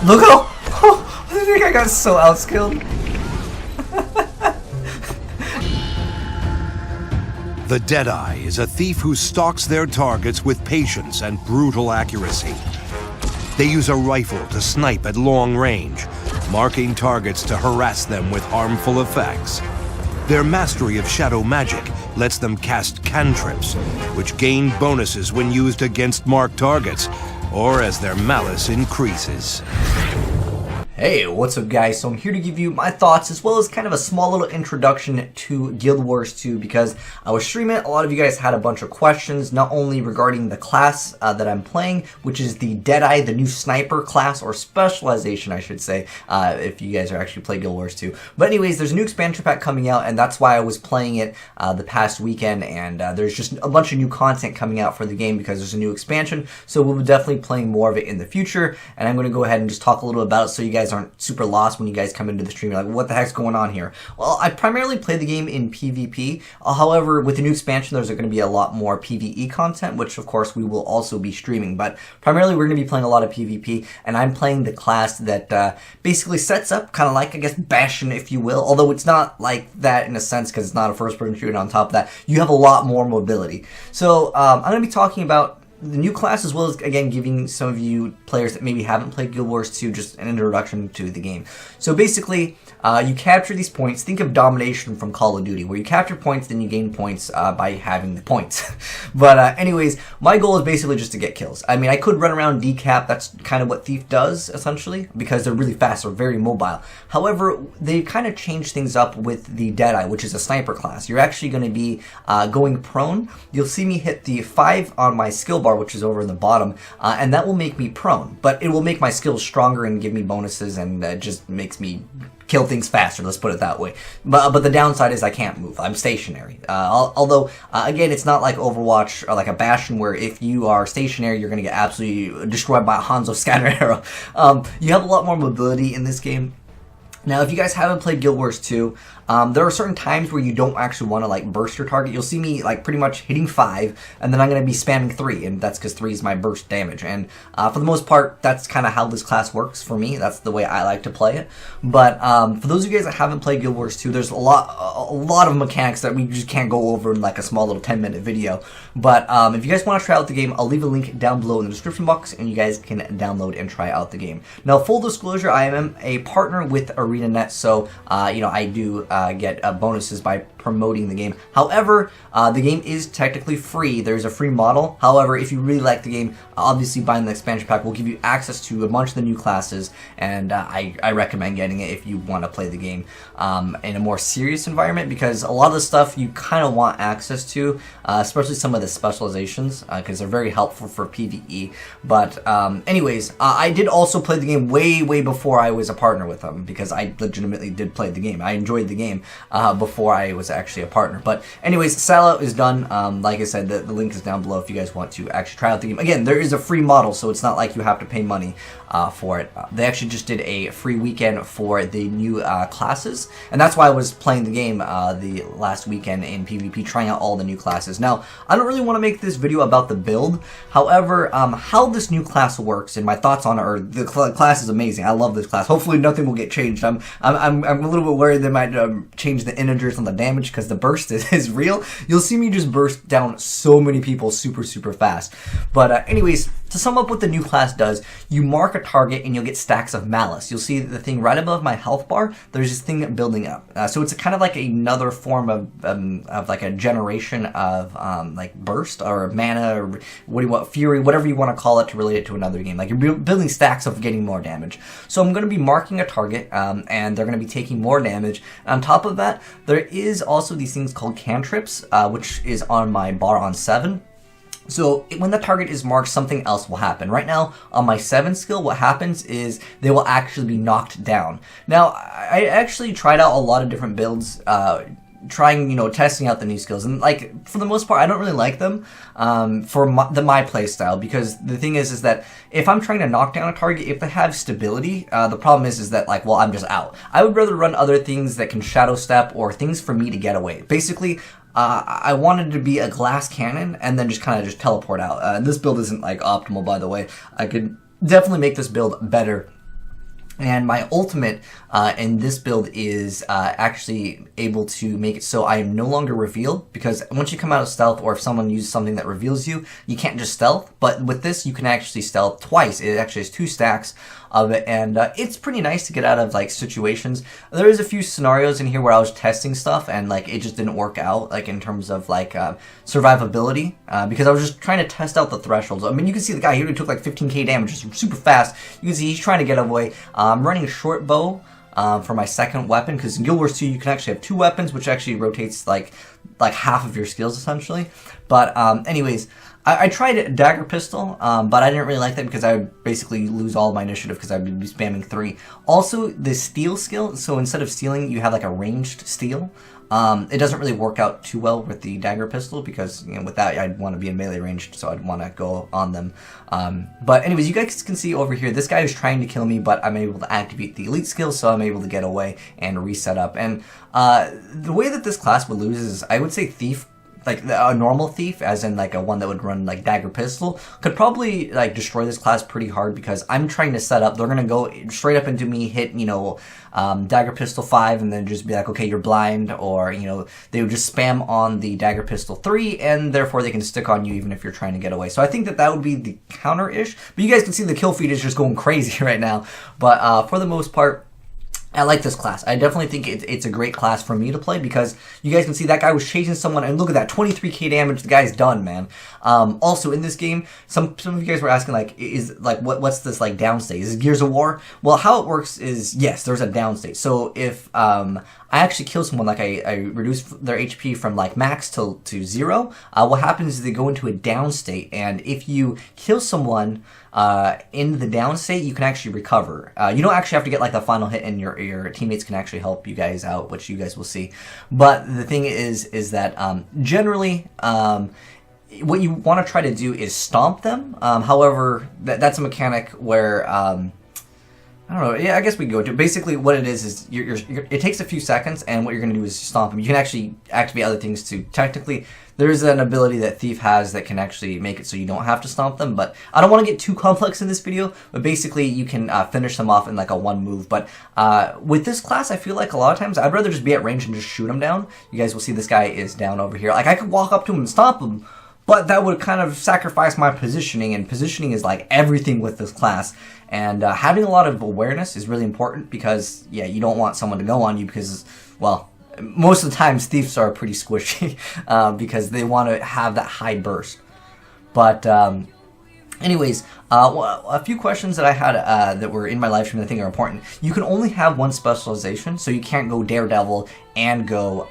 Look how... I think I got so outskilled. The Deadeye is a thief who stalks their targets with patience and brutal accuracy. They use a rifle to snipe at long range, marking targets to harass them with harmful effects. Their mastery of shadow magic lets them cast cantrips, which gain bonuses when used against marked targets, or as their malice increases. Hey, what's up guys? So I'm here to give you my thoughts as well as kind of a small little introduction to Guild Wars 2 because I was streaming. A lot of you guys had a bunch of questions, not only regarding the class that I'm playing, which is the Deadeye, the new sniper class, or specialization I should say, if you guys are actually playing Guild Wars 2. But anyways, there's a new expansion pack coming out and that's why I was playing it the past weekend, and there's just a bunch of new content coming out for the game because there's a new expansion, so we'll be definitely playing more of it in the future, and I'm going to go ahead and just talk a little about it so you guys aren't super lost when you guys come into the stream. You're like, what the heck's going on here? Well, I primarily play the game in PvP. However, with the new expansion, there's going to be a lot more PvE content, which of course we will also be streaming. But primarily, we're going to be playing a lot of PvP, and I'm playing the class that basically sets up kind of like, I guess, Bastion, if you will. Although it's not like that in a sense because it's not a first-person shooter. On top of that, you have a lot more mobility. So I'm going to be talking about the new class, as well as, again, giving some of you players that maybe haven't played Guild Wars 2 just an introduction to the game. So basically, you capture these points. Think of domination from Call of Duty, where you capture points, then you gain points by having the points. But anyways, my goal is basically just to get kills. I mean, I could run around decap. That's kind of what Thief does, essentially, because they're really fast or very mobile. However, they kind of changed things up with the Deadeye, which is a sniper class. You're actually going to be going prone. You'll see me hit the 5 on my skill bar, which is over in the bottom, and that will make me prone. But it will make my skills stronger and give me bonuses, and just makes me kill things faster, let's put it that way. But the downside is I can't move. I'm stationary. Although, again, it's not like Overwatch or like a Bastion where if you are stationary, you're going to get absolutely destroyed by a Hanzo scatter arrow. You have a lot more mobility in this game. Now, if you guys haven't played Guild Wars 2, there are certain times where you don't actually want to like burst your target. You'll see me like pretty much hitting 5, and then I'm going to be spamming 3, and that's because 3 is my burst damage. And for the most part, that's kind of how this class works for me. That's the way I like to play it. But for those of you guys that haven't played Guild Wars 2, there's a lot of mechanics that we just can't go over in like a small little 10-minute video. But if you guys want to try out the game, I'll leave a link down below in the description box, and you guys can download and try out the game. Now, full disclosure, I am a partner with ArenaNet, so you know, I do get bonuses by promoting the game. However, the game is technically free. There's a free model. However, if you really like the game, obviously buying the expansion pack will give you access to a bunch of the new classes, and I recommend getting it if you want to play the game in a more serious environment, because a lot of the stuff you kind of want access to, especially some of the specializations, because they're very helpful for PvE. But anyways, I did also play the game way before I was a partner with them, because I legitimately did play the game. I enjoyed the game before I was actually a partner. But anyways, sellout is done. Like I said, the link is down below if you guys want to actually try out the game. Again, there is a free model, so it's not like you have to pay money for it. They actually just did a free weekend for the new classes, and that's why I was playing the game the last weekend in PvP, trying out all the new classes. Now, I don't really want to make this video about the build. However, how this new class works and my thoughts on it are, the class is amazing. I love this class. Hopefully nothing will get changed. I'm a little bit worried they might change the integers on the damage, because the burst is real. You'll see me just burst down so many people super fast. But anyways, to sum up what the new class does, you mark a target and you'll get stacks of malice. You'll see the thing right above my health bar. There's this thing building up. So it's kind of like another form of like a generation of like burst or mana, or what do you want, fury, whatever you want to call it to relate it to another game. Like you're building stacks of getting more damage. So I'm going to be marking a target, and they're going to be taking more damage. On top of that, there is also these things called cantrips, which is on my bar on 7. So when the target is marked, something else will happen. Right now, on my 7 skill, what happens is they will actually be knocked down. Now, I actually tried out a lot of different builds, trying, you know, testing out the new skills, and like for the most part I don't really like them for my play style, because the thing is that if I'm trying to knock down a target, if they have stability, the problem is that like, well, I'm just out. I would rather run other things that can shadow step, or things for me to get away. Basically, I wanted to be a glass cannon and then just kind of teleport out. This build isn't like optimal, by the way. I could definitely make this build better And my ultimate in this build is actually able to make it so I am no longer revealed, because once you come out of stealth, or if someone uses something that reveals you, you can't just stealth. But with this, you can actually stealth twice. It actually has 2 stacks of it, and it's pretty nice to get out of like situations. There is a few scenarios in here where I was testing stuff and like it just didn't work out, like in terms of like survivability, because I was just trying to test out the thresholds. I mean, you can see the guy here who took like 15k damage, just super fast. You can see he's trying to get away. I'm running a short bow for my second weapon, because in Guild Wars 2 you can actually have 2 weapons, which actually rotates like half of your skills essentially. But anyways, I tried a dagger pistol, but I didn't really like that because I would basically lose all of my initiative because I would be spamming 3. Also, the steal skill, so instead of stealing, you have like a ranged steal. It doesn't really work out too well with the dagger pistol because, you know, with that I'd want to be in melee range, so I'd want to go on them. But anyways, you guys can see over here, this guy is trying to kill me, but I'm able to activate the elite skill, so I'm able to get away and reset up. And the way that this class would lose is, I would say Thief, like a normal thief, as in like a one that would run like dagger pistol, could probably like destroy this class pretty hard, because I'm trying to set up, they're gonna go straight up into me, hit, you know, dagger pistol 5, and then just be like, okay, you're blind, or, you know, they would just spam on the dagger pistol 3, and therefore they can stick on you even if you're trying to get away. So I think that would be the counter-ish, but you guys can see the kill feed is just going crazy right now. But for the most part, I like this class. I definitely think it's a great class for me to play, because you guys can see that guy was chasing someone, and look at that, 23k damage. The guy's done, man. Also in this game, some of you guys were asking like, is like what's this like downstate? Is it Gears of War? Well, how it works is, yes, there's a downstate. So if I actually kill someone, like I reduce their HP from like max to 0, what happens is they go into a downstate, and if you kill someone in the down state, you can actually recover. You don't actually have to get like the final hit, and your teammates can actually help you guys out, which you guys will see. But the thing is that generally, what you want to try to do is stomp them. However, that's a mechanic where I don't know. Yeah, I guess we can go to basically what it is it takes a few seconds, and what you're going to do is stomp them. You can actually activate other things too. Technically, there's an ability that Thief has that can actually make it so you don't have to stomp them, but I don't want to get too complex in this video. But basically, you can finish them off in like a 1 move. But with this class, I feel like a lot of times I'd rather just be at range and just shoot him down. You guys will see this guy is down over here. Like, I could walk up to him and stomp him, but that would kind of sacrifice my positioning, and positioning is like everything with this class. And having a lot of awareness is really important, because, yeah, you don't want someone to go on you, because, well, most of the times thieves are pretty squishy because they want to have that high burst. But anyways, a few questions that I had that were in my live stream that I think are important. You can only have 1 specialization, so you can't go Daredevil and go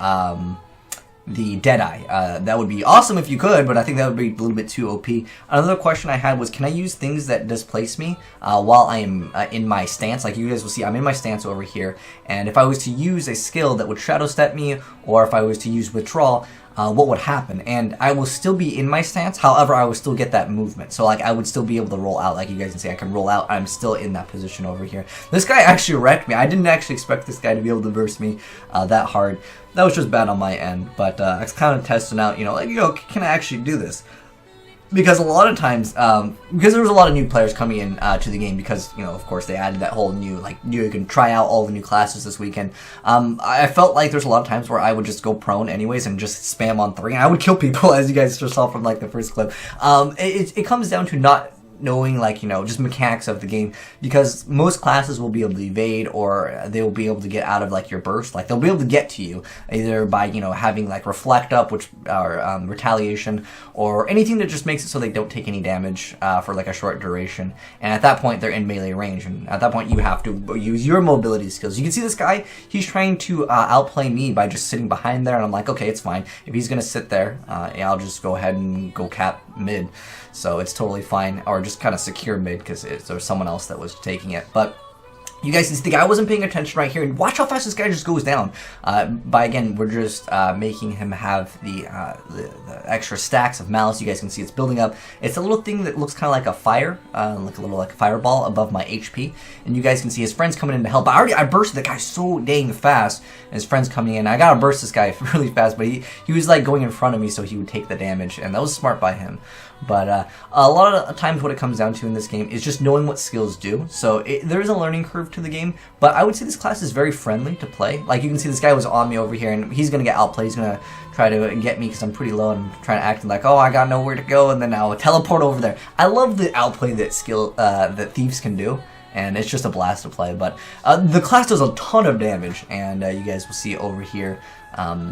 the Deadeye. That would be awesome if you could, but I think that would be a little bit too OP. Another question I had was, can I use things that displace me while I am in my stance? Like, you guys will see, I'm in my stance over here, and if I was to use a skill that would shadow step me, or if I was to use withdrawal, what would happen? And I will still be in my stance, however, I will still get that movement. So, like, I would still be able to roll out. Like, you guys can see, I can roll out. I'm still in that position over here. This guy actually wrecked me. I didn't actually expect this guy to be able to burst me that hard. That was just bad on my end. But I was kind of testing out, you know, like, you know, can I actually do this? Because a lot of times, because there was a lot of new players coming in to the game, because, you know, of course, they added that whole new, like, you can try out all the new classes this weekend. I felt like there's a lot of times where I would just go prone anyways and just spam on 3, and I would kill people, as you guys just saw from, like, the first clip. It comes down to not knowing, like, you know, just mechanics of the game, because most classes will be able to evade, or they will be able to get out of, like, your burst. Like, they'll be able to get to you either by, you know, having like reflect up, which are retaliation, or anything that just makes it so they don't take any damage for like a short duration. And at that point, they're in melee range, and at that point you have to use your mobility skills. You can see this guy, he's trying to outplay me by just sitting behind there, and I'm like, okay, it's fine. If he's gonna sit there, yeah, I'll just go ahead and go cap mid. So it's totally fine, or just kind of secure mid, because there was someone else that was taking it. But you guys can see the guy wasn't paying attention right here, and watch how fast this guy just goes down. By again, we're just making him have the extra stacks of malice. You guys can see it's building up. It's a little thing that looks kind of like a fire, like a little like a fireball above my HP. And you guys can see his friends coming in to help. I bursted the guy so dang fast, and his friends coming in. I gotta burst this guy really fast, but he was like going in front of me so he would take the damage, and that was smart by him. But a lot of times what it comes down to in this game is just knowing what skills do. So there is a learning curve to the game, but I would say this class is very friendly to play. Like, you can see this guy was on me over here, and he's going to get outplayed. He's going to try to get me because I'm pretty low and trying to act like, oh, I got nowhere to go, and then I'll teleport over there. I love the outplay that thieves can do, and it's just a blast to play. But the class does a ton of damage, and you guys will see over here,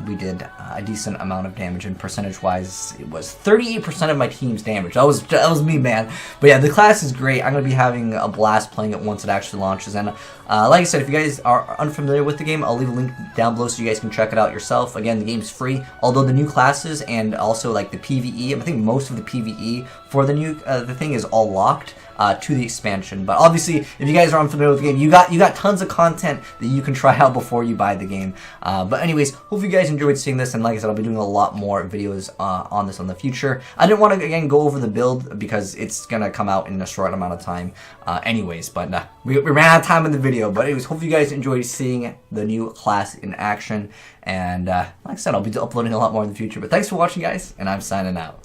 we did a decent amount of damage, and percentage-wise, it was 38% of my team's damage. That was me, man. But yeah, the class is great. I'm going to be having a blast playing it once it actually launches. And like I said, if you guys are unfamiliar with the game, I'll leave a link down below so you guys can check it out yourself. Again, the game's free, although the new classes and also like the PvE, I think most of the PvE for the new the thing is all locked to the expansion. But obviously, if you guys are unfamiliar with the game, you got tons of content that you can try out before you buy the game. But anyways, hope you guys enjoyed seeing this, and like I said, I'll be doing a lot more videos on this in the future. I didn't want to again go over the build because it's gonna come out in a short amount of time anyways, but we ran out of time in the video. But anyways, hope you guys enjoyed seeing the new class in action, and like I said, I'll be uploading a lot more in the future. But thanks for watching, guys, and I'm signing out.